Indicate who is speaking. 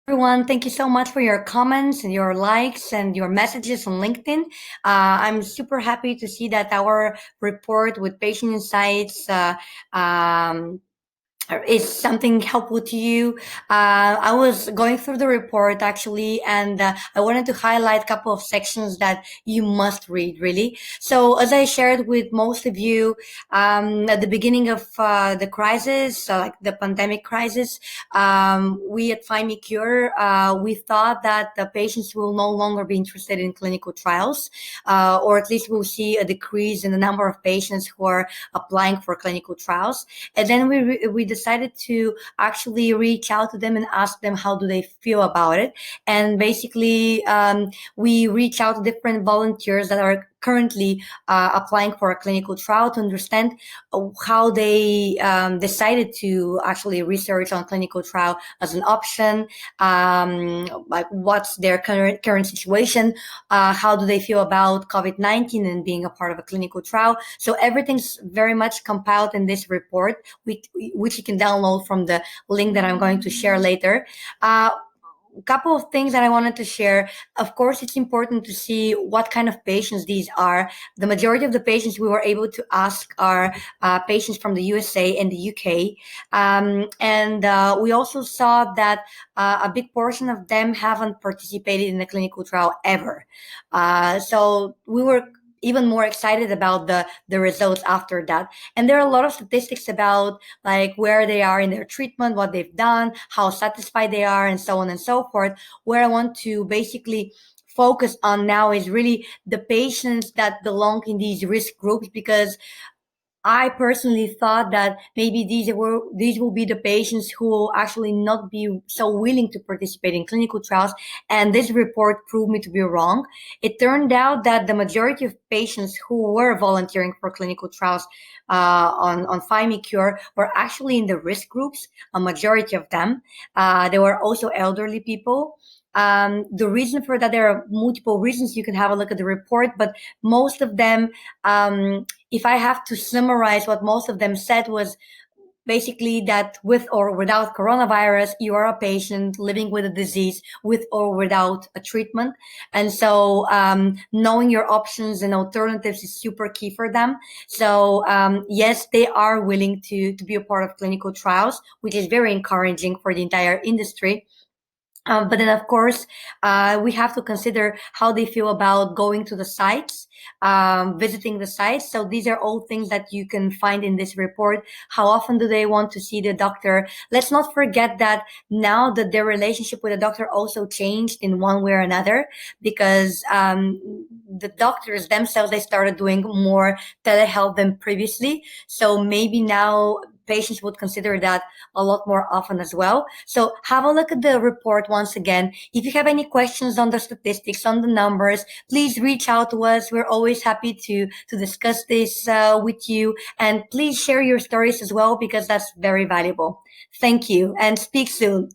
Speaker 1: Everyone, thank you so much for your comments and your likes and your messages on LinkedIn. I'm super happy to see that our report with patient insights um, is something helpful to you. I was going through the report actually, and I wanted to highlight a couple of sections that you must read, really. So, as I shared with most of you at the beginning of the crisis, like the pandemic crisis, we at Find Me Cure, we thought that the patients will no longer be interested in clinical trials, or at least we'll see a decrease in the number of patients who are applying for clinical trials. And then we decided to actually reach out to them and ask them how do they feel about it. And basically, we reach out to different volunteers that are currently applying for a clinical trial to understand how they decided to actually research on clinical trial as an option, like what's their current situation, how do they feel about COVID-19 and being a part of a clinical trial. So everything's very much compiled in this report, which you can download from the link that I'm going to share later. A couple of things that I wanted to share. Of course, it's important to see what kind of patients these are. The majority of the patients we were able to ask are patients from the USA and the UK. And we also saw that a big portion of them haven't participated in a clinical trial ever. So we were even more excited about the results after that. And there are a lot of statistics about like where they are in their treatment, what they've done, how satisfied they are, and so on and so forth. Where I want to basically focus on now is really the patients that belong in these risk groups, because I personally thought that maybe these will be the patients who will actually not be so willing to participate in clinical trials, and this report proved me to be wrong. It turned out that the majority of patients who were volunteering for clinical trials on Find Me Cure were actually in the risk groups. A majority of them. There were also elderly people. The reason for that, there are multiple reasons. You can have a look at the report, but most of them. If I have to summarize what most of them said, was basically that with or without coronavirus, you are a patient living with a disease with or without a treatment. And so knowing your options and alternatives is super key for them. So yes, they are willing to be a part of clinical trials, which is very encouraging for the entire industry. But then, of course, we have to consider how they feel about going to the sites, visiting the sites. So these are all things that you can find in this report. How often do they want to see the doctor? Let's not forget that now that their relationship with the doctor also changed in one way or another, because the doctors themselves, they started doing more telehealth than previously. So maybe now patients would consider that a lot more often as well. So have a look at the report once again. If you have any questions on the statistics, on the numbers, please reach out to us. We're always happy to discuss this with you. And please share your stories as well, because that's very valuable. Thank you, and speak soon.